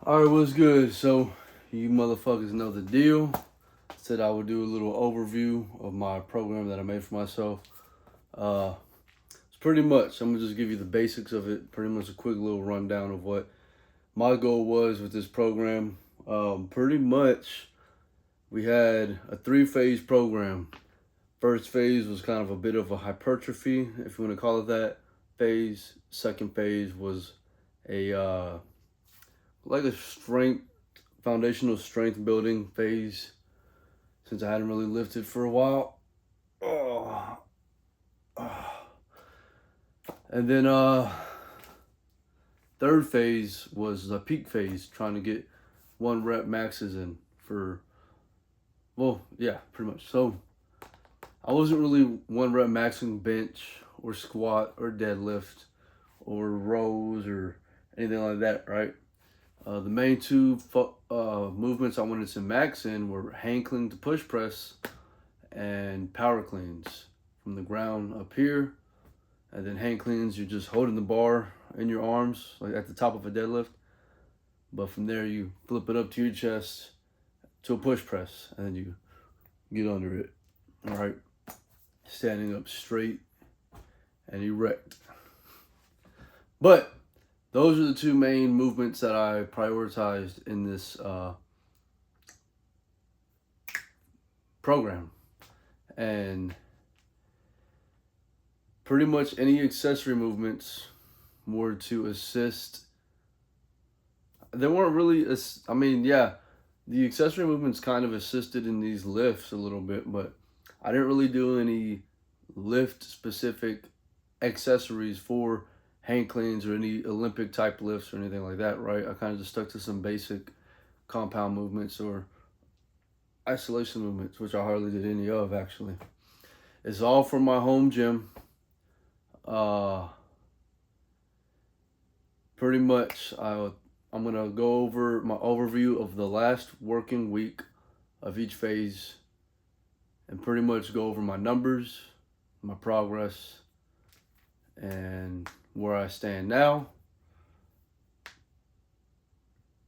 Alright, what's good? So, you motherfuckers know the deal. Said I would do a little overview of my program that I made for myself. It's pretty much, I'm gonna just give you the basics of it, pretty much a quick little rundown of what my goal was with this program. Pretty much, we had a 3-phase program. First phase was kind of a bit of a hypertrophy, if you want to call it that, phase. Second phase was a like a foundational strength building phase, since I hadn't really lifted for a while. Oh. And then third phase was the peak phase, trying to get 1 rep maxes in for, well, yeah, pretty much. So I wasn't really 1 rep maxing bench or squat or deadlift or rows or anything like that, right? The main two movements I wanted to max in were hang clean to push press and power cleans from the ground up here. And then hang cleans, you're just holding the bar in your arms, like at the top of a deadlift. But from there, you flip it up to your chest to a push press, and then you get under it. All right, standing up straight and erect. But those are the two main movements that I prioritized in this program. And pretty much any accessory movements were to assist. They weren't really, the accessory movements kind of assisted in these lifts a little bit, but I didn't really do any lift specific accessories for hang cleans or any Olympic type lifts or anything like that, right? I kind of just stuck to some basic compound movements or isolation movements, which I hardly did any of, actually. It's all from my home gym. Pretty much, I'm going to go over my overview of the last working week of each phase and pretty much go over my numbers, my progress, and where I stand now,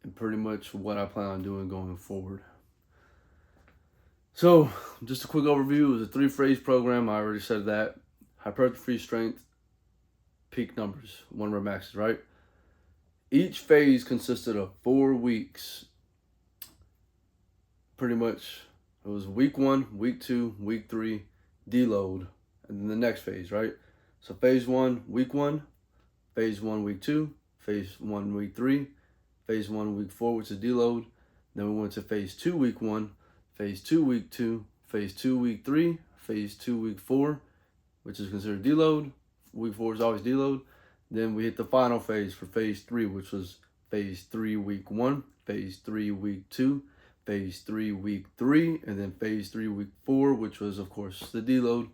and pretty much what I plan on doing going forward. So, just a quick overview. It was a 3-phase program. I already said that. Hypertrophy, strength, peak numbers, 1 rep maxes, right? Each phase consisted of 4 weeks. Pretty much, it was week 1, week 2, week 3, deload, and then the next phase, right? So phase 1, week 1, phase 1, week 2, phase 1, week 3, phase 1, week 4, which is deload. Then we went to phase 2, week 1, phase 2, week 2, phase 2, week 3, phase 2, week 4, which is considered deload. Week 4 is always deload. Then we hit the final phase for phase 3, which was phase 3, week 1, phase 3, week 2, phase 3, week 3, and then phase 3, week 4, which was, of course, the deload,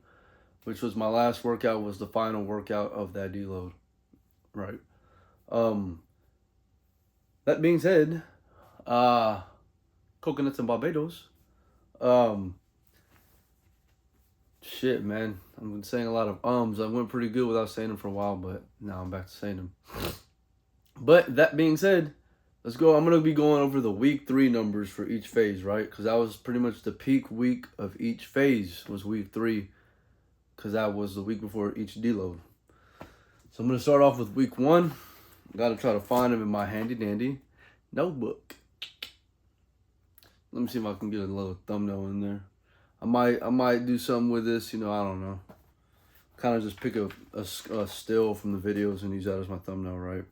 which was my last workout, was the final workout of that deload, right? That being said, coconuts and Barbados. Shit, man. I've been saying a lot of ums. I went pretty good without saying them for a while, but now I'm back to saying them. But that being said, let's go. I'm going to be going over the week 3 numbers for each phase, right? Because that was pretty much the peak week of each phase was week 3, because that was the week before each deload. So I'm going to start off with week 1. Got to try to find them in my handy dandy notebook. Let me see if I can get a little thumbnail in there. I might do something with this, I don't know. Kind of just pick a still from the videos and use that as my thumbnail, right?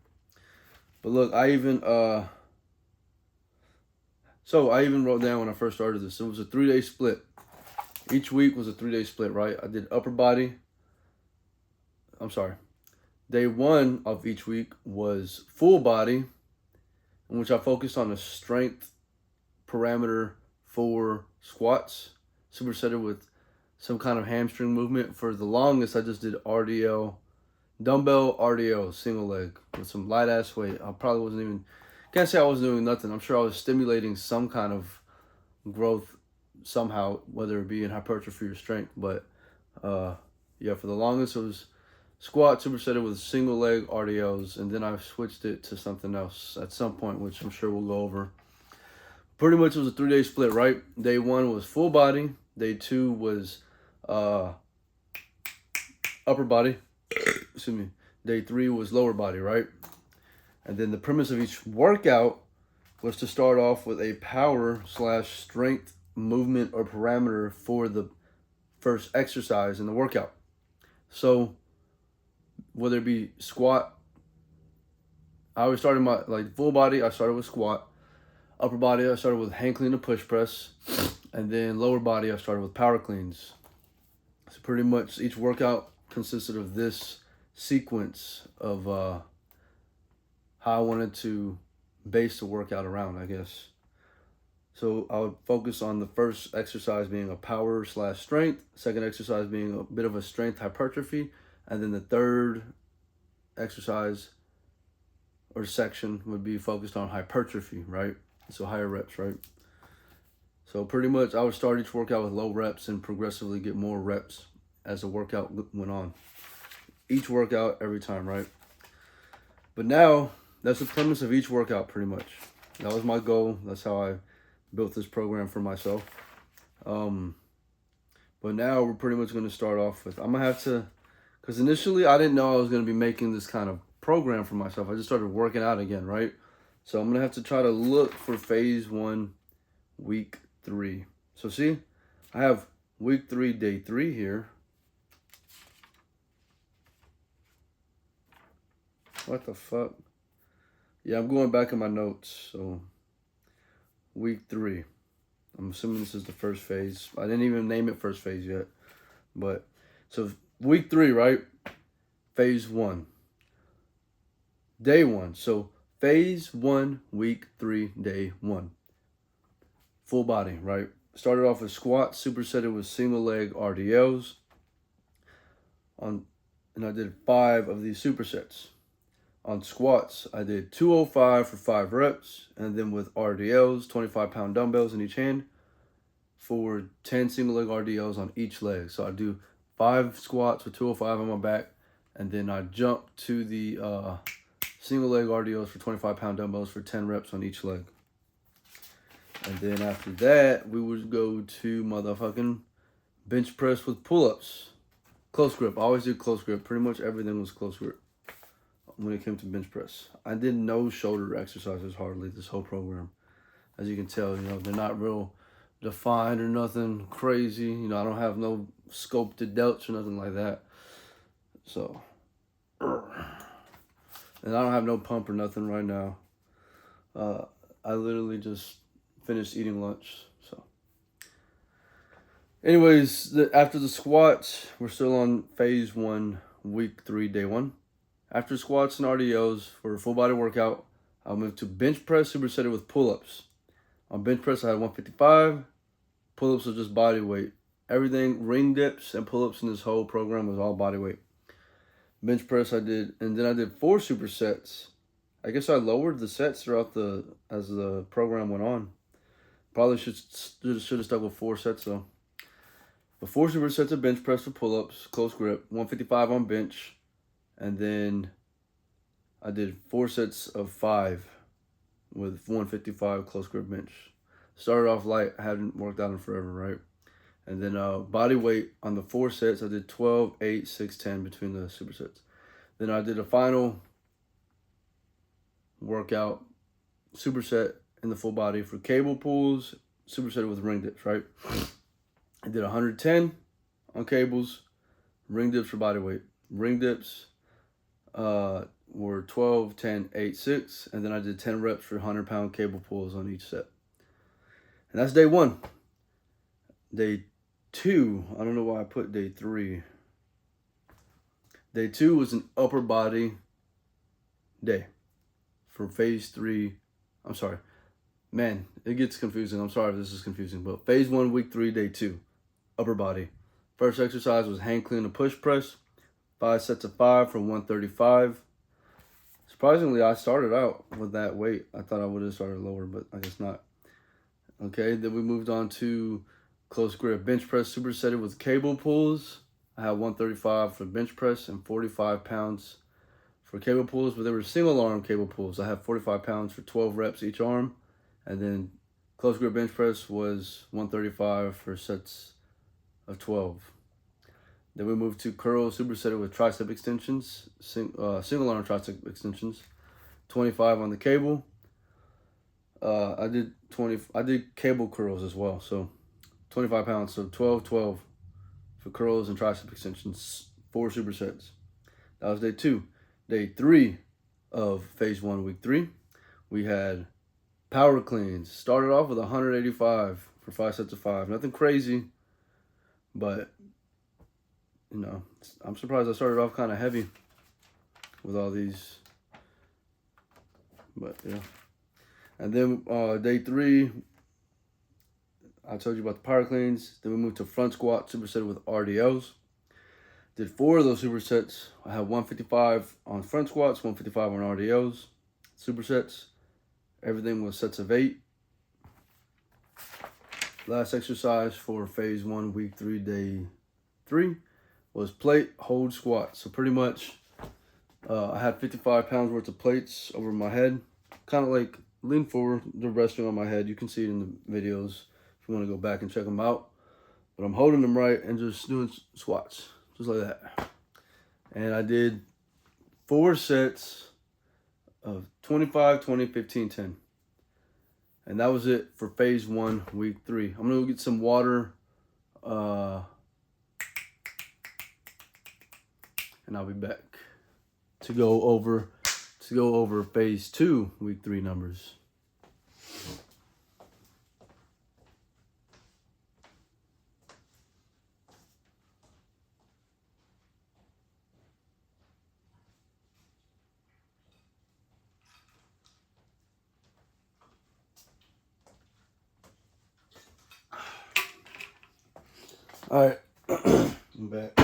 But look, I even wrote down when I first started this, it was a 3-day split. Each week was a 3-day split, right? I did upper body. Day 1 of each week was full body, in which I focused on the strength parameter for squats, supersetted with some kind of hamstring movement. For the longest, I just did RDL, dumbbell RDL, single leg with some light ass weight. I probably wasn't even, can't say I was doing nothing. I'm sure I was stimulating some kind of growth somehow, whether it be in hypertrophy or strength. But yeah, for the longest, it was squat supersetted with single leg RDLs, and then I switched it to something else at some point, which I'm sure we'll go over. Pretty much it was a 3-day split, right? Day 1 was full body. Day 2 was upper body. Excuse me. Day 3 was lower body, right? And then the premise of each workout was to start off with a power/strength movement or parameter for the first exercise in the workout. So whether it be squat, I always started my full body, I started with squat. Upper body, I started with hang clean and push press. And then lower body, I started with power cleans. So pretty much each workout consisted of this sequence of how I wanted to base the workout around, I guess. So I would focus on the first exercise being a power/strength, second exercise being a bit of a strength hypertrophy, and then the third exercise or section would be focused on hypertrophy, right? So higher reps, right? So pretty much I would start each workout with low reps and progressively get more reps as the workout went on. Each workout every time, right? But now that's the premise of each workout pretty much. That was my goal. That's how I built this program for myself. But now we're pretty much going to start off with, I'm going to have to, because initially I didn't know I was going to be making this kind of program for myself. I just started working out again, right? So I'm going to have to try to look for phase 1, week 3. So see, I have week 3, day 3 here. What the fuck? Yeah, I'm going back in my notes. So week 3. I'm assuming this is the first phase. I didn't even name it first phase yet. But so week 3, right? Phase 1. Day 1. So phase 1, week 3, day 1. Full body, right? Started off with squats, supersetted with single leg RDLs. And I did 5 of these supersets. On squats, I did 205 for 5 reps, and then with RDLs, 25-pound dumbbells in each hand for 10 single leg RDLs on each leg. So I do 5 squats with 205 on my back, and then I jump to the single leg RDLs for 25-pound dumbbells for 10 reps on each leg. And then after that, we would go to motherfucking bench press with pull-ups. Close grip. I always did close grip. Pretty much everything was close grip when it came to bench press. I did no shoulder exercises hardly this whole program. As you can tell, they're not real defined or nothing crazy. I don't have no sculpted delts or nothing like that. So, and I don't have no pump or nothing right now. I literally just finished eating lunch. So, anyways, after the squats, we're still on phase 1, week 3, day 1. After squats and RDLs for a full body workout, I'll move to bench press supersetted with pull-ups. On bench press, I had 155. Pull-ups are just body weight. Everything, ring dips and pull-ups in this whole program was all body weight. Bench press I did, and then I did 4 supersets. I guess I lowered the sets throughout as the program went on. Probably should have stuck with 4 sets though. But 4 supersets of bench press for pull-ups, close grip, 155 on bench. And then I did 4 sets of 5 with 155 close grip bench. Started off light. I hadn't worked out in forever, right? And then body weight on the 4 sets, I did 12, 8, 6, 10 between the supersets. Then I did a final workout superset in the full body for cable pulls, superset with ring dips, right? I did 110 on cables, ring dips for body weight. Ring dips were 12, 10, 8, 6, and then I did 10 reps for 100-pound cable pulls on each set. And that's day 1. Day 2, I don't know why I put day 3. Day 2 was an upper body day for phase 3. I'm sorry. Man, it gets confusing. I'm sorry if this is confusing, but phase 1, week 3, day 2, upper body. First exercise was hang clean and push press. 5 sets of 5 for 135. Surprisingly, I started out with that weight. I thought I would have started lower, but I guess not. Okay, then we moved on to close grip bench press supersetted with cable pulls. I had 135 for bench press and 45 pounds for cable pulls, but they were single arm cable pulls. I had 45 pounds for 12 reps each arm, and then close grip bench press was 135 for sets of 12. Then we moved to curl supersetted with tricep extensions, single arm tricep extensions, 25 on the cable. I did cable curls as well, so 25 pounds, so 12 for curls and tricep extensions, 4 supersets. That was day 2. Day 3 of phase 1, week 3, we had power cleans. Started off with 185 for 5 sets of 5. Nothing crazy, but you know, I'm surprised I started off kind of heavy with all these. But yeah. And then day 3, I told you about the power cleans. Then we moved to front squat superset with RDLs. Did 4 of those supersets. I had 155 on front squats, 155 on RDLs. Supersets. Everything was sets of 8. Last exercise for phase 1, week 3, day 3 was plate hold squat. So pretty much I had 55 pounds worth of plates over my head. Kind of like lean forward, they're resting on my head. You can see it in the videos if you want to go back and check them out. But I'm holding them right and just doing squats. Just like that. And I did 4 sets of 25, 20, 15, 10. And that was it for phase 1, week 3. I'm going to go get some water. And I'll be back to go over phase 2, week 3 numbers. Alright, I'm back.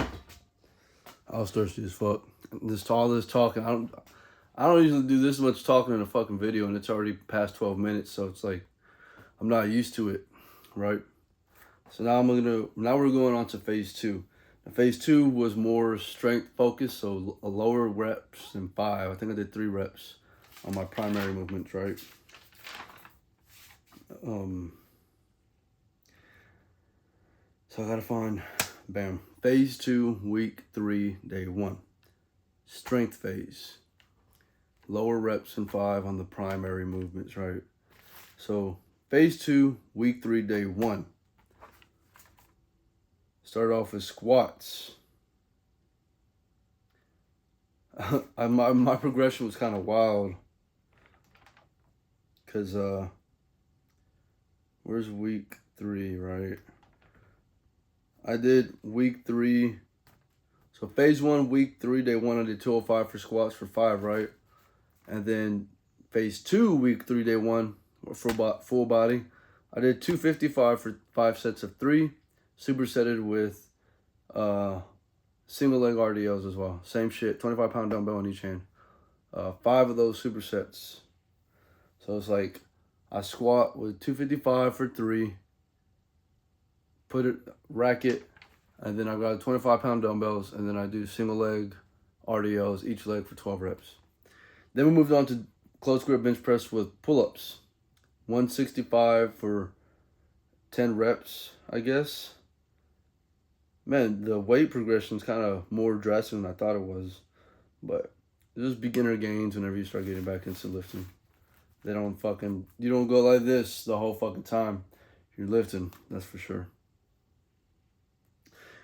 I was thirsty as fuck. All this talking, I don't usually do this much talking in a fucking video, and it's already past 12 minutes, so it's like I'm not used to it, right? So now we're going on to phase 2. Now, phase 2 was more strength focused, so a lower reps than 5. I think I did 3 reps on my primary movements, right? So I gotta find, bam, phase 2, week 3, day 1. Strength phase. Lower reps than 5 on the primary movements, right? So phase 2, week 3, day 1. Start off with squats. My progression was kind of wild. Because, where's week 3, right? I did week 3. So phase 1, week 3, day 1, I did 205 for squats for 5, right? And then phase 2, week 3, day 1, for full body, I did 255 for 5 sets of 3, supersetted with single leg RDLs as well. Same shit, 25-pound dumbbell in each hand. 5 of those supersets. So it's like I squat with 255 for 3, rack it, and then I got 25-pound dumbbells, and then I do single leg RDLs, each leg for 12 reps. Then we moved on to close grip bench press with pull-ups. 165 for 10 reps, I guess. Man, the weight progression is kind of more drastic than I thought it was. But it's just beginner gains whenever you start getting back into lifting. You don't go like this the whole fucking time you're lifting, that's for sure.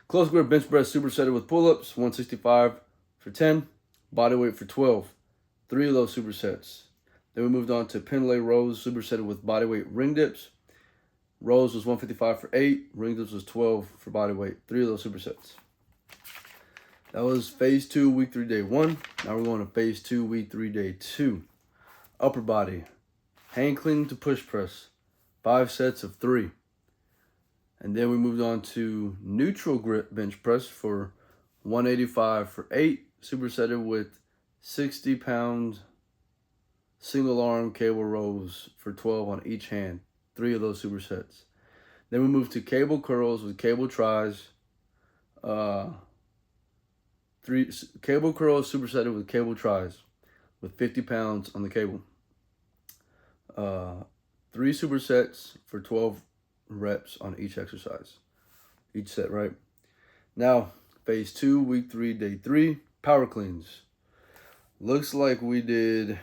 Close grip bench press supersetted with pull-ups, 165 for 10, body weight for 12. 3 of those supersets. Then we moved on to pin lay rows, supersetted with body weight ring dips. Rows was 155 for 8, ring dips was 12 for body weight. 3 of those supersets. That was phase 2, week 3, day 1. Now we're going to phase 2, week 3, day 2. Upper body, hang clean to push press, 5 sets of 3. And then we moved on to neutral grip bench press for 185 for 8, supersetted with 60-pound single arm cable rows for 12 on each hand. 3 of those supersets. Then we moved to cable curls with cable tries, 3 cable curls supersetted with cable tries with 50 pounds on the cable. 3 supersets for 12 reps on each exercise, each set, right? Now, phase 2, week 3, day 3, power cleans. Looks like we did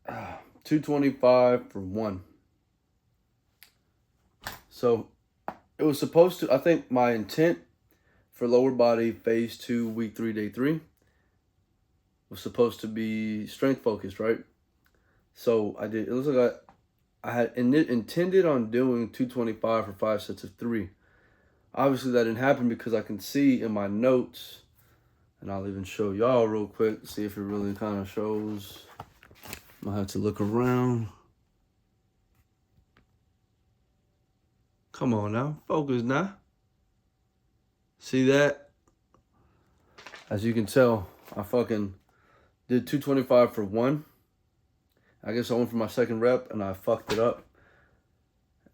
225 for 1. So it was supposed to, I think my intent for lower body phase 2, week 3, day 3 was supposed to be strength focused, right? So I did, it looks like I had intended on doing 225 for 5 sets of 3. Obviously that didn't happen because I can see in my notes, and I'll even show y'all real quick, see if it really kind of shows. Might have to look around. Come on now, focus now. See that? As you can tell, I fucking did 225 for 1. I guess I went for my second rep and I fucked it up.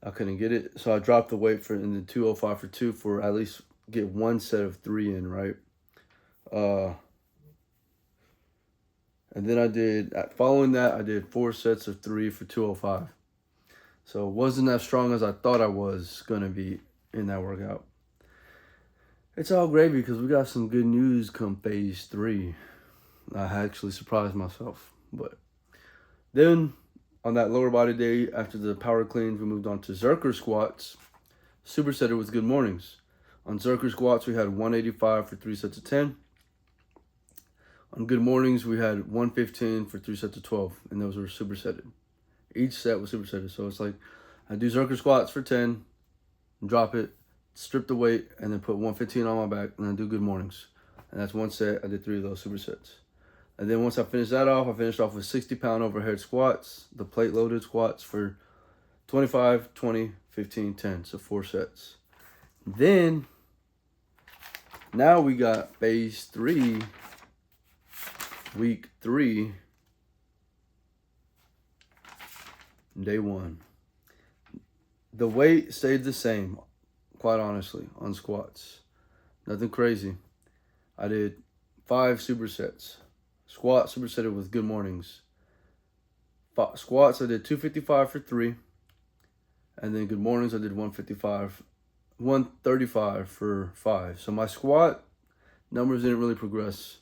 I couldn't get it, so I dropped the weight for in the 205 for 2 for at least get 1 set of 3 in, right? And then I did, following that, I did 4 sets of 3 for 205. So it wasn't as strong as I thought I was going to be in that workout. It's all gravy because we got some good news come phase 3. I actually surprised myself. But then on that lower body day, after the power cleans, we moved on to Zerker squats. Supersetted with good mornings. On Zerker squats, we had 185 for 3 sets of 10. On good mornings, we had 115 for 3 sets of 12, and those were supersetted. Each set was supersetted, so it's like I do Zerker squats for 10, drop it, strip the weight, and then put 115 on my back, and then do good mornings. And that's 1 set. I did 3 of those supersets. And then once I finished that off, I finished off with 60-pound overhead squats, the plate-loaded squats for 25, 20, 15, 10, so 4 sets. Then, now we got phase 3, week 3, day 1. The weight stayed the same, quite honestly, on squats. Nothing crazy. I did 5 supersets. Squat supersetted with good mornings. Squats, I did 255 for 3. And then good mornings, I did 135 for 5. So my squat numbers didn't really progress.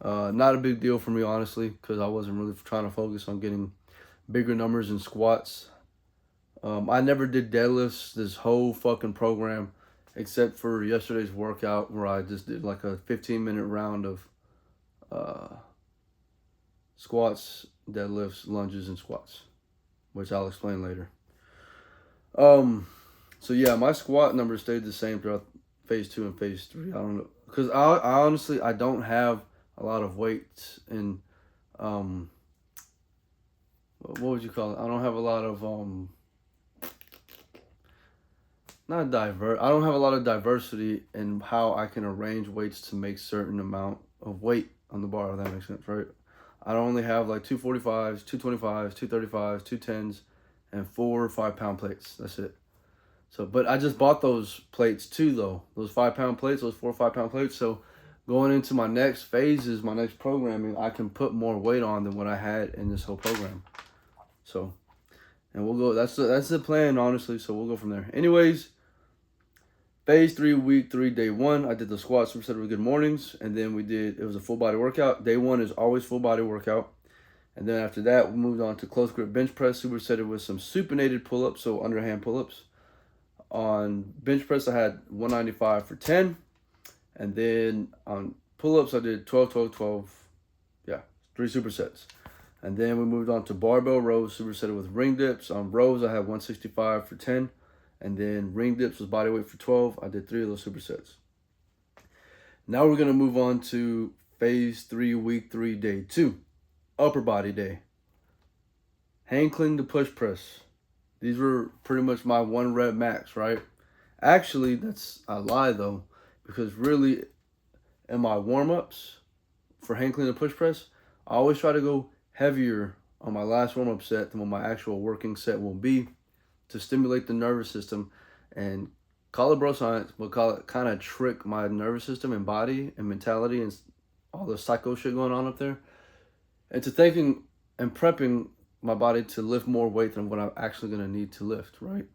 Not a big deal for me, honestly, because I wasn't really trying to focus on getting bigger numbers in squats. I never did deadlifts this whole fucking program, except for yesterday's workout where I just did like a 15-minute round of squats, deadlifts, lunges, and squats, which I'll explain later. So yeah, my squat number stayed the same throughout phase 2 and phase 3. I don't know, because I honestly, I don't have a lot of weights in, what would you call it? I don't have a lot of, I don't have a lot of diversity in how I can arrange weights to make certain amount of weight on the bar, if that makes sense, right? I only have like 245s, 225s, 235s, 210s, and 4 5-pound plates. That's it. So, but I just bought those plates too, though. Those 5-pound plates, those 4 5-pound plates. So going into my next phases, my next programming, I can put more weight on than what I had in this whole program. So, and we'll go, that's the plan, honestly. So we'll go from there. Anyways, phase 3, week 3, day 1, I did the squat superset with good mornings, and then it was a full body workout. Day 1 is always full body workout. And then after that, we moved on to close grip bench press, supersetted with some supinated pull-ups, so underhand pull-ups. On bench press, I had 195 for 10. And then on pull-ups, I did 12, 12, 12. Yeah, 3 supersets. And then we moved on to barbell rows, supersetted with ring dips. On rows, I had 165 for 10. And then ring dips was body weight for 12. I did 3 of those supersets. Now we're going to move on to phase 3, week 3, day 2. Upper body day. Hang clean to push press. These were pretty much my 1 rep max, right? Actually, that's a lie though, because really in my warm-ups for hang clean to push press, I always try to go heavier on my last warm-up set than what my actual working set will be to stimulate the nervous system and call it bro science, but call it kind of trick my nervous system and body and mentality and all the psycho shit going on up there into thinking and prepping my body to lift more weight than what I'm actually going to need to lift, right?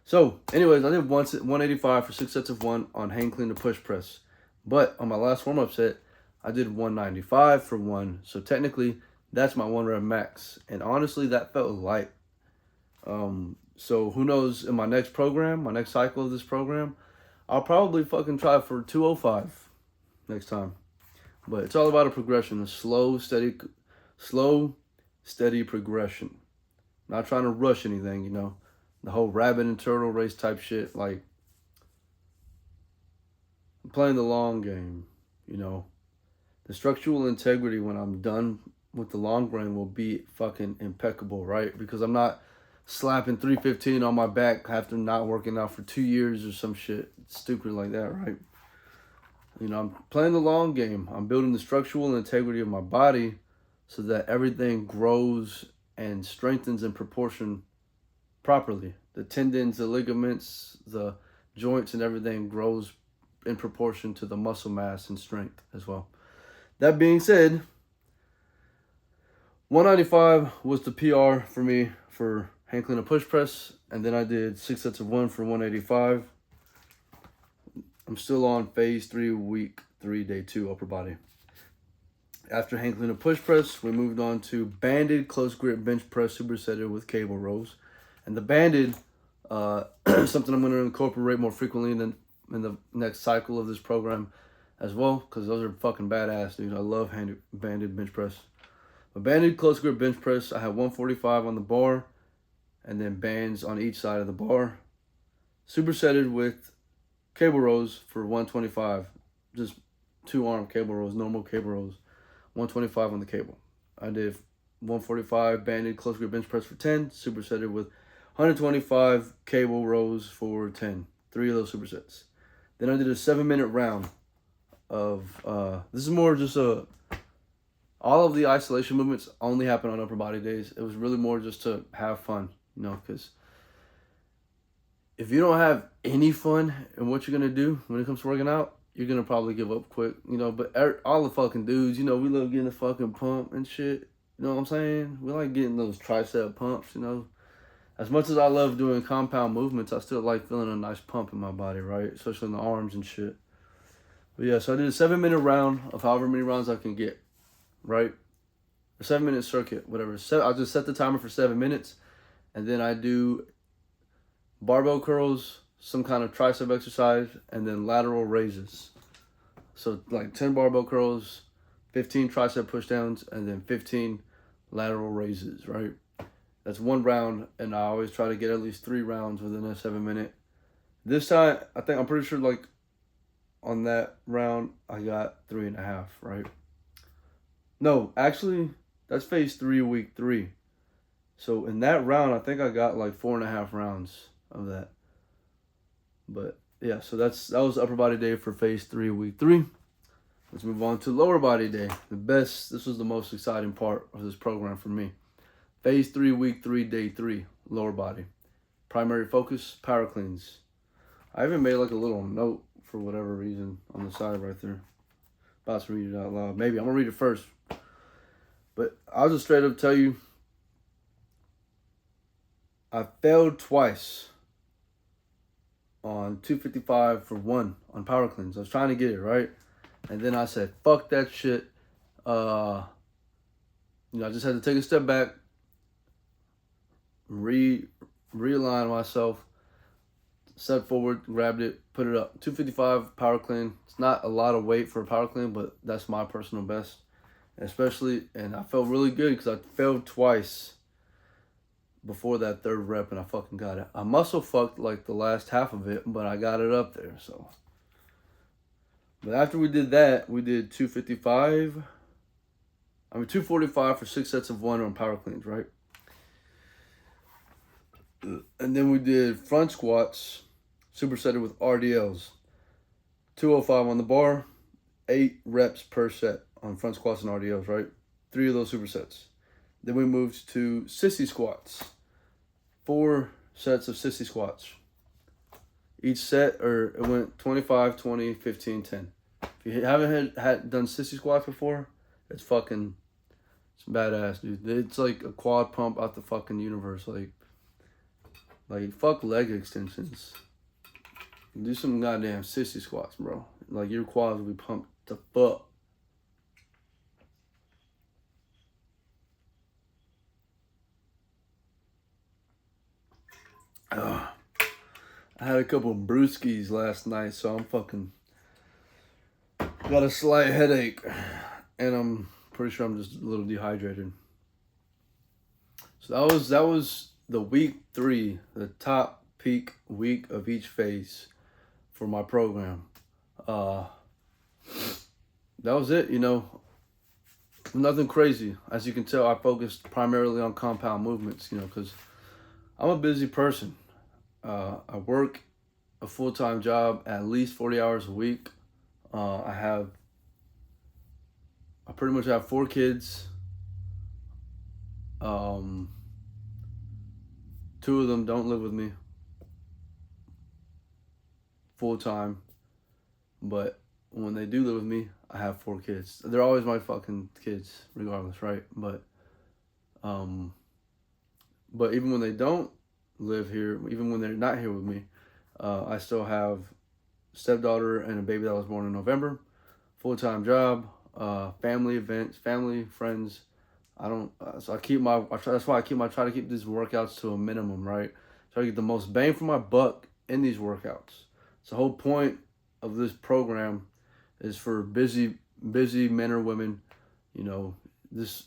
So anyways, I did 185 for 6 sets of 1 on hang clean to push press. But on my last warm-up set, I did 195 for 1. So technically, that's my 1 rep max. And honestly, that felt light. So who knows, in my next program, my next cycle of this program, I'll probably fucking try for 205 next time. But it's all about a progression, a slow, steady progression. Not trying to rush anything, you know. The whole rabbit and turtle race type shit, like, I'm playing the long game, you know. The structural integrity when I'm done with the long grain will be fucking impeccable, right? Because I'm not slapping 315 on my back after not working out for 2 years or some shit stupid like that, right? You know, I'm playing the long game. I'm building the structural integrity of my body so that everything grows and strengthens in proportion properly. The tendons, the ligaments, the joints, and everything grows in proportion to the muscle mass and strength as well. That being said, 195 was the PR for me for hang clean and push press, and then I did 6 sets of 1 for 185. I'm still on phase 3, week 3, day 2, upper body. After hang clean and push press, we moved on to banded close grip bench press supersetted with cable rows. And the banded, something I'm going to incorporate more frequently in the next cycle of this program as well, because those are fucking badass, dude. I love banded bench press. A banded close grip bench press, I had 145 on the bar, and then bands on each side of the bar. Supersetted with cable rows for 125. Just 2-arm cable rows, normal cable rows. 125 on the cable. I did 145 banded close grip bench press for 10, supersetted with 125 cable rows for 10. 3 of those supersets. Then I did a 7-minute round of, this is more just all of the isolation movements only happen on upper body days. It was really more just to have fun, you know, because if you don't have any fun in what you're going to do when it comes to working out, you're going to probably give up quick, you know. But all the fucking dudes, you know, we love getting the fucking pump and shit. You know what I'm saying? We like getting those tricep pumps, you know. As much as I love doing compound movements, I still like feeling a nice pump in my body, right? Especially in the arms and shit. But yeah, so I did a 7-minute round of however many rounds I can get, right? A 7-minute circuit, whatever. I'll just set the timer for 7 minutes, and then I do barbell curls, some kind of tricep exercise, and then lateral raises. So like 10 barbell curls, 15 tricep pushdowns, and then 15 lateral raises, right? That's 1 round, and I always try to get at least 3 rounds within a 7-minute. This time, I'm pretty sure like on that round, I got 3.5, right? No, actually, that's phase 3, week 3. So in that round, I think I got like 4.5 rounds of that. But yeah, so that was upper body day for phase 3, week 3. Let's move on to lower body day. This was the most exciting part of this program for me. Phase 3, week 3, day 3, lower body. Primary focus, power cleans. I even made like a little note for whatever reason on the side right there. About to read it out loud. Maybe I'm gonna read it first. But I'll just straight up tell you, I failed twice on 255 for 1 on power cleans. I was trying to get it right, and then I said, fuck that shit. I just had to take a step back, realign myself, step forward, grabbed it, put it up. 255 power clean. It's not a lot of weight for a power clean, but that's my personal best. And I felt really good because I failed twice before that 3rd rep, and I fucking got it. I muscle fucked like the last half of it, but I got it up there, so. But after we did that, we did 245 for 6 sets of 1 on power cleans, right? And then we did front squats, supersetted with RDLs. 205 on the bar, 8 reps per set on front squats and RDLs, right? 3 of those supersets. Then we moved to sissy squats. 4 sets of sissy squats. each set, or it went 25, 20, 15, 10. If you haven't had done sissy squats before, it's badass, dude. It's like a quad pump out the fucking universe. Like fuck leg extensions. Do some goddamn sissy squats, bro. Like your quads will be pumped the fuck. I had a couple of brewskis last night, so I'm fucking got a slight headache, and I'm pretty sure I'm just a little dehydrated. So that was the week 3, the top peak week of each phase for my program. That was it, nothing crazy. As you can tell, I focused primarily on compound movements, because I'm a busy person. I work a full-time job, at least 40 hours a week. I pretty much have 4 kids. 2 of them don't live with me full-time, but when they do live with me, I have 4 kids. They're always my fucking kids, regardless, right? But even when they don't live here, even when they're not here with me, I still have stepdaughter and a baby that was born in November, full-time job, family events, family, friends. That's why I try to keep these workouts to a minimum, right? Try to get the most bang for my buck in these workouts. So the whole point of this program is for busy men or women.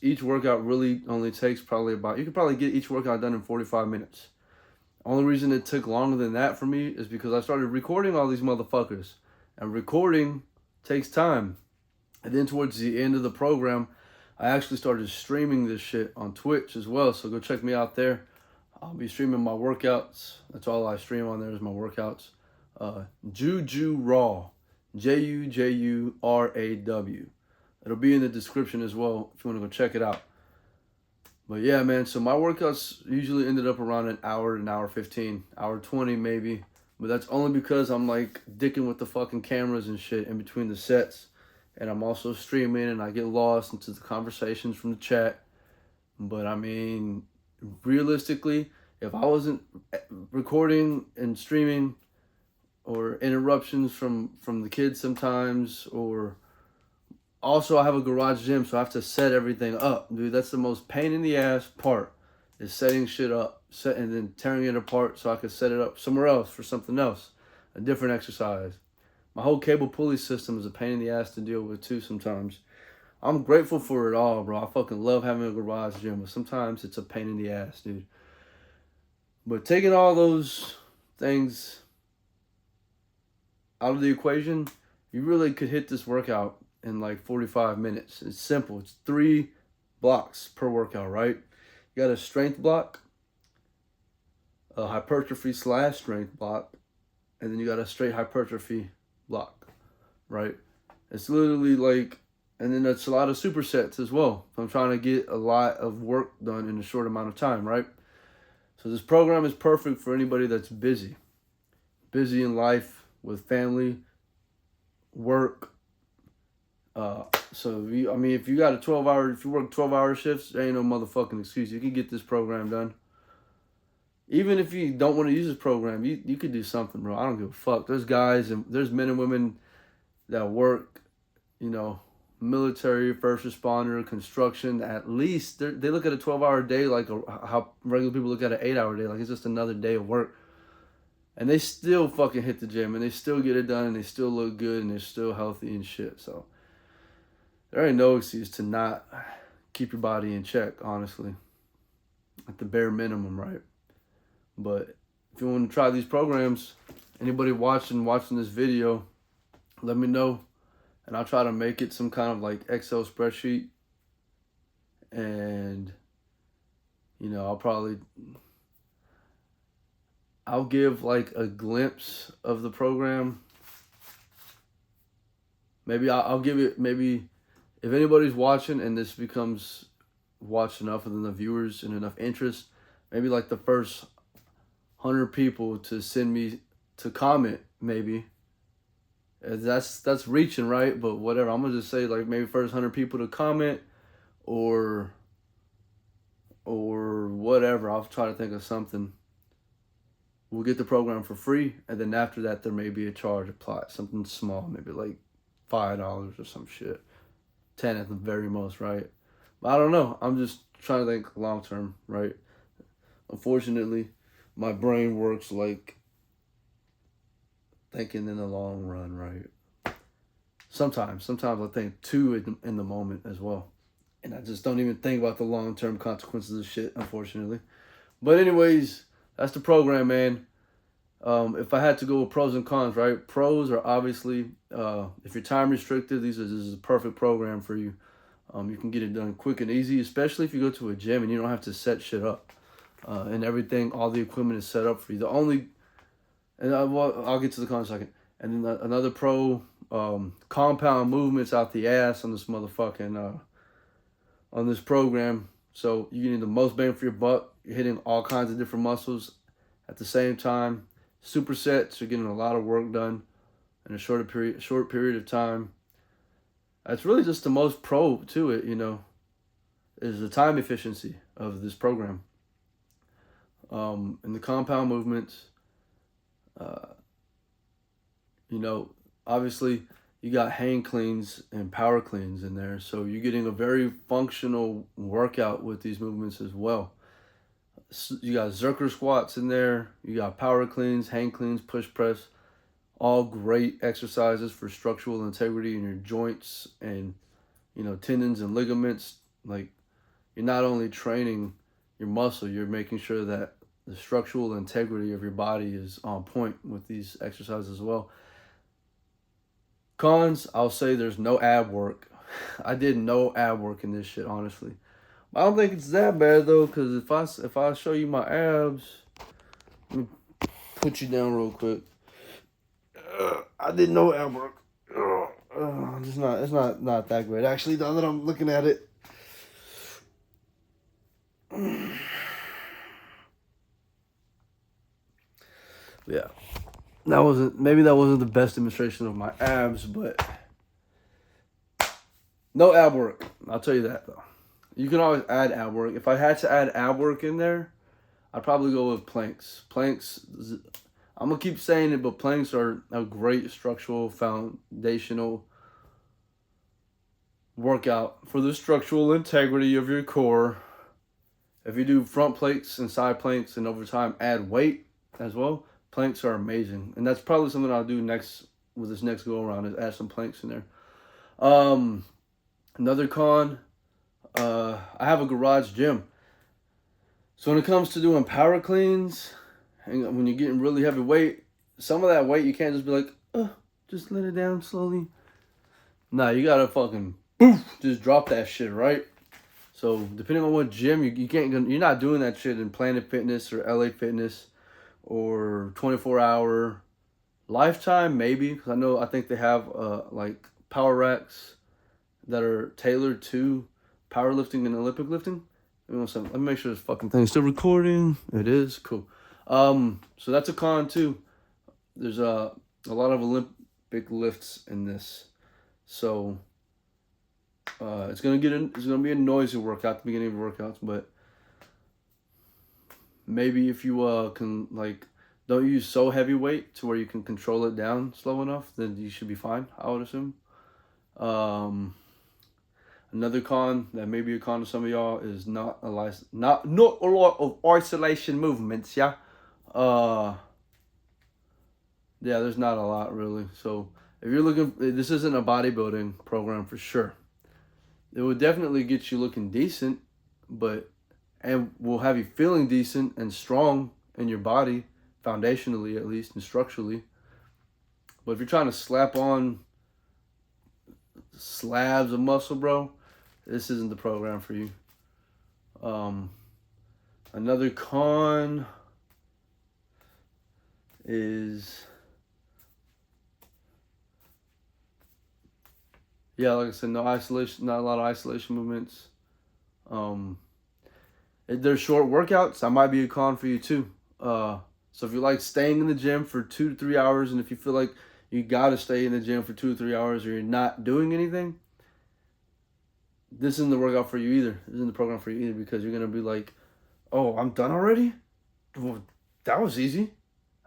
Each workout really only takes you could probably get each workout done in 45 minutes. Only reason it took longer than that for me is because I started recording all these motherfuckers. And recording takes time. And then towards the end of the program, I actually started streaming this shit on Twitch as well. So go check me out there. I'll be streaming my workouts. That's all I stream on there is my workouts. Jujuraw. Jujuraw. It'll be in the description as well if you want to go check it out. But yeah, man, so my workouts usually ended up around an hour 15, hour 20 maybe. But that's only because I'm like dicking with the fucking cameras and shit in between the sets. And I'm also streaming and I get lost into the conversations from the chat. But I mean, realistically, if I wasn't recording and streaming, or interruptions from the kids sometimes, or also I have a garage gym, so I have to set everything up. Dude, that's the most pain in the ass part, is setting shit up, and then tearing it apart so I can set it up somewhere else for something else, a different exercise. My whole cable pulley system is a pain in the ass to deal with too sometimes. I'm grateful for it all, bro. I fucking love having a garage gym, but sometimes it's a pain in the ass, dude. But taking all those things out of the equation, you really could hit this workout in like 45 minutes. It's simple. It's 3 blocks per workout, right? You got a strength block, a hypertrophy / strength block, and then you got a straight hypertrophy block, right? It's literally like, and then it's a lot of supersets as well. I'm trying to get a lot of work done in a short amount of time, right? So this program is perfect for anybody that's busy in life, with family, work. So if you got if you work 12-hour shifts, there ain't no motherfucking excuse. You can get this program done. Even if you don't want to use this program, you could do something, bro. I don't give a fuck. There's guys and there's men and women that work, military, first responder, construction. At least they look at a 12-hour day like how regular people look at an 8-hour day. Like it's just another day of work. And they still fucking hit the gym, and they still get it done, and they still look good, and they're still healthy and shit. So there ain't no excuse to not keep your body in check, honestly. At the bare minimum, right? But if you want to try these programs, anybody watching this video, let me know, and I'll try to make it some kind of like Excel spreadsheet, and I'll give like a glimpse of the program. Maybe I'll give it, maybe if anybody's watching and this becomes watched enough with enough viewers and enough interest, maybe like the first 100 people to to comment, maybe. That's reaching, right? But whatever. I'm gonna just say like maybe first 100 people to comment, or whatever. I'll try to think of something. We'll get the program for free, and then after that there may be a charge applied, something small, maybe like $5 or some shit, 10 at the very most, right? But I don't know. I'm just trying to think long term, right? Unfortunately, my brain works like thinking in the long run, right? Sometimes I think too in the moment as well, and I just don't even think about the long term consequences of shit, unfortunately. But anyways, that's the program, man. If I had to go with pros and cons, right? Pros are obviously, if you're time restricted, this is a perfect program for you. You can get it done quick and easy, especially if you go to a gym and you don't have to set shit up. And everything, all the equipment is set up for you. The only, and I'll get to the cons in a second. And then another pro, compound movements out the ass on this motherfucking, on this program. So you're getting the most bang for your buck. You're hitting all kinds of different muscles at the same time. Supersets, you're getting a lot of work done in a short period of time. That's really just the most pro to it, is the time efficiency of this program. And the compound movements, obviously you got hang cleans and power cleans in there. So you're getting a very functional workout with these movements as well. You got Zerker squats in there. You got power cleans, hang cleans, push press. All great exercises for structural integrity in your joints and, tendons and ligaments. Like, you're not only training your muscle, you're making sure that the structural integrity of your body is on point with these exercises as well. Cons, I'll say there's no ab work. I did no ab work in this shit, honestly. I don't think it's that bad though, because if I show you my abs, let me put you down real quick. I did no ab work. It's not that great actually. Now that I'm looking at it, yeah, maybe that wasn't the best demonstration of my abs, but no ab work. I'll tell you that though. You can always add ab work. If I had to add ab work in there, I'd probably go with planks. Planks, I'm going to keep saying it, but planks are a great structural, foundational workout for the structural integrity of your core. If you do front planks and side planks and over time add weight as well, planks are amazing. And that's probably something I'll do next with this next go around, is add some planks in there. Another con, I have a garage gym. So when it comes to doing power cleans, and when you're getting really heavy weight, some of that weight you can't just be like, just let it down slowly. Nah, you gotta fucking just drop that shit, right? So depending on what gym, you're not doing that shit in Planet Fitness or LA Fitness or 24-hour Lifetime, maybe, because I think they have like power racks that are tailored to powerlifting and Olympic lifting. Let me make sure this fucking thing's still recording. It is. Cool. So that's a con too. There's a lot of Olympic lifts in this. So it's gonna be a noisy workout at the beginning of workouts, but maybe if you can don't use so heavy weight to where you can control it down slow enough, then you should be fine, I would assume. Another con that may be a con to some of y'all is not a lot of isolation movements, yeah. Yeah, there's not a lot really. So if you're looking, this isn't a bodybuilding program for sure. It would definitely get you looking decent, and will have you feeling decent and strong in your body, foundationally at least, and structurally. But if you're trying to slap on slabs of muscle, bro, this isn't the program for you. Another con is, like I said, no isolation, not a lot of isolation movements. If they're short workouts, that might be a con for you too. So if you like staying in the gym for 2 to 3 hours, and if you feel like you gotta stay in the gym for 2 to 3 hours, or you're not doing anything, this isn't the workout for you either. This isn't the program for you either, because you're gonna be like, "Oh, I'm done already? Well, that was easy.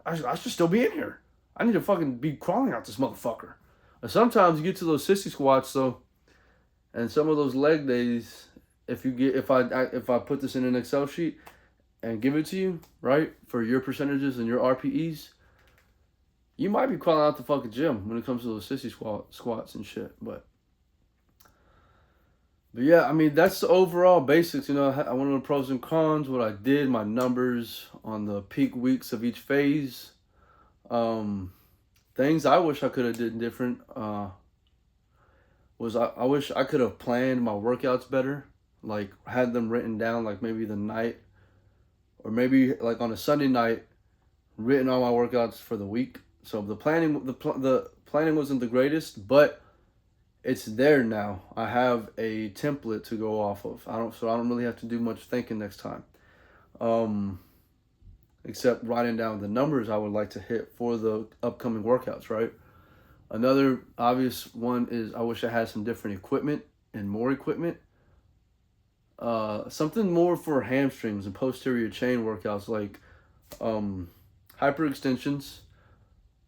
I should still be in here. I need to fucking be crawling out this motherfucker." And sometimes you get to those sissy squats though, and some of those leg days. If I put this in an Excel sheet and give it to you, right, for your percentages and your RPEs, you might be crawling out the fucking gym when it comes to those sissy squats and shit. But yeah, I mean, that's the overall basics. I went over the pros and cons, what I did, my numbers on the peak weeks of each phase. Things I wish I could have did different was I wish I could have planned my workouts better, like had them written down, like maybe the night, or maybe like on a Sunday night, written all my workouts for the week. So the planning wasn't the greatest, but it's there now. I have a template to go off of. I don't really have to do much thinking next time. Except writing down the numbers I would like to hit for the upcoming workouts, right? Another obvious one is I wish I had some different equipment and more equipment. Something more for hamstrings and posterior chain workouts, like hyperextensions,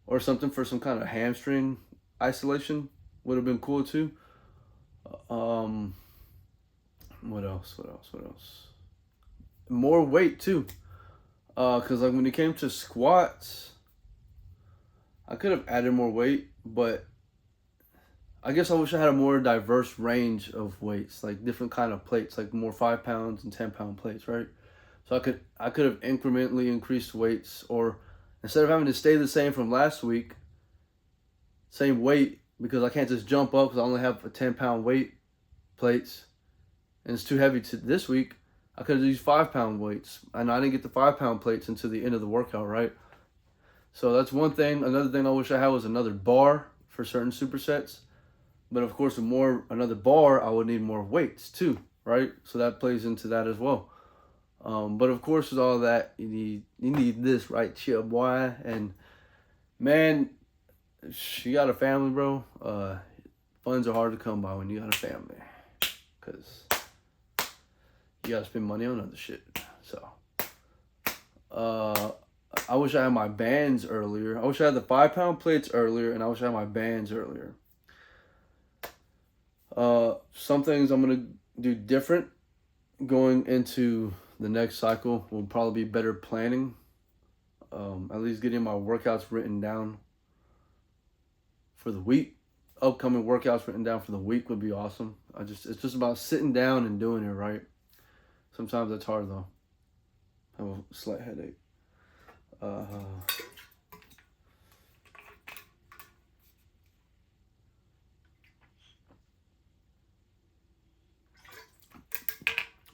or something for some kind of hamstring isolation would have been cool too. What else? More weight too. Cause like when it came to squats, I could have added more weight, but I guess I wish I had a more diverse range of weights, like different kind of plates, like more 5 pounds and 10-pound plates, right? So I could have incrementally increased weights, or instead of having to stay the same from last week, same weight, because I can't just jump up because I only have a 10-pound weight plates, and it's too heavy to this week. I could have used 5-pound weights, and I didn't get the 5-pound plates until the end of the workout, right? So that's one thing. Another thing I wish I had was another bar for certain supersets. But of course, another bar, I would need more weights too, right? So that plays into that as well. But of course, with all that, you need this, right, chill, boy. And man, you got a family, bro. Funds are hard to come by when you got a family, because you gotta spend money on other shit. So, I wish I had my bands earlier. I wish I had the 5-pound plates earlier, and I wish I had my bands earlier. Some things I'm gonna do different going into the next cycle will probably be better planning. At least getting my workouts written down for the week. Upcoming workouts written down for the week would be awesome. It's just about sitting down and doing it, right? Sometimes that's hard though. I have a slight headache.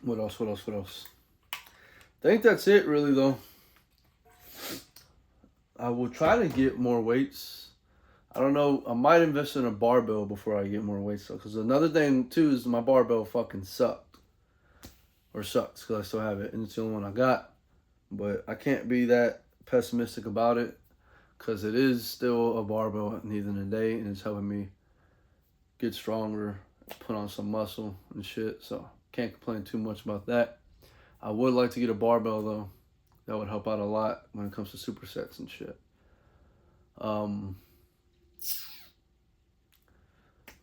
What else? I think that's it really though. I will try to get more weights. I don't know. I might invest in a barbell before I get more weights though. Because another thing too is my barbell fucking sucked. Or sucks, because I still have it. And it's the only one I got. But I can't be that pessimistic about it, because it is still a barbell at the end of the day. And it's helping me get stronger, put on some muscle and shit. So can't complain too much about that. I would like to get a barbell though. That would help out a lot when it comes to supersets and shit.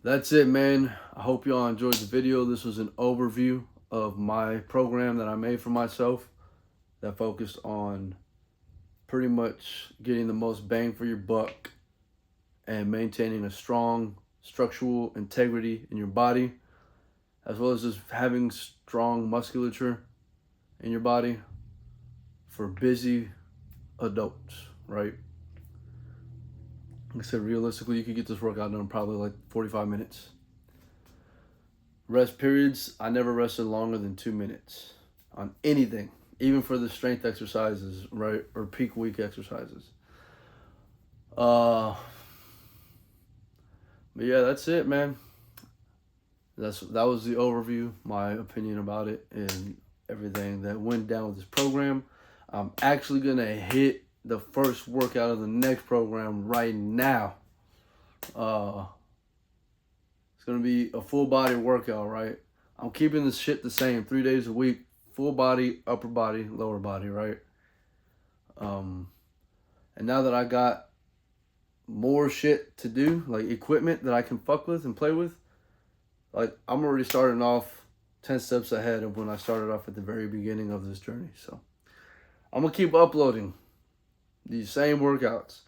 That's it, man. I hope y'all enjoyed the video. This was an overview of my program that I made for myself that focused on pretty much getting the most bang for your buck and maintaining a strong structural integrity in your body, as well as just having strong musculature in your body for busy adults, right? Like I said, realistically, you could get this workout done in probably like 45 minutes. Rest periods, I never rested longer than 2 minutes on anything, even for the strength exercises, right? Or peak week exercises. But yeah, that's it, man. That was the overview, my opinion about it, and everything that went down with this program. I'm actually gonna hit the first workout of the next program right now. It's gonna be a full body workout, right? I'm keeping this shit the same, 3 days a week, full body, upper body, lower body, right? And now that I got more shit to do, like equipment that I can fuck with and play with, like I'm already starting off 10 steps ahead of when I started off at the very beginning of this journey. So I'm gonna keep uploading these same workouts.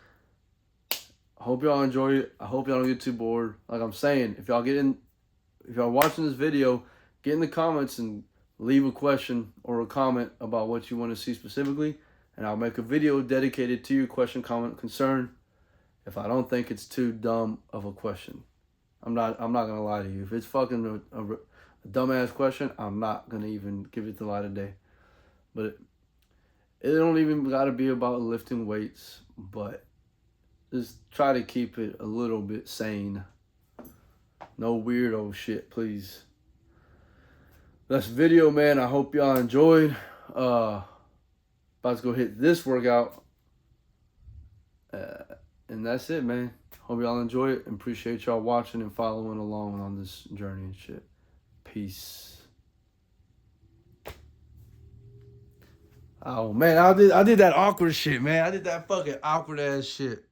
I hope y'all enjoy it. I hope y'all don't get too bored. Like I'm saying, if y'all watching this video, get in the comments and leave a question or a comment about what you want to see specifically, and I'll make a video dedicated to your question, comment, concern. If I don't think it's too dumb of a question, I'm not gonna lie to you. If it's fucking a dumbass question, I'm not gonna even give it the light of day. But it don't even gotta be about lifting weights, but just try to keep it a little bit sane. No weirdo shit, please. That's the video, man. I hope y'all enjoyed. About to go hit this workout. And that's it, man. Hope y'all enjoy it and appreciate y'all watching and following along on this journey and shit. Peace. Oh, man, I did that awkward shit, man. I did that fucking awkward ass shit.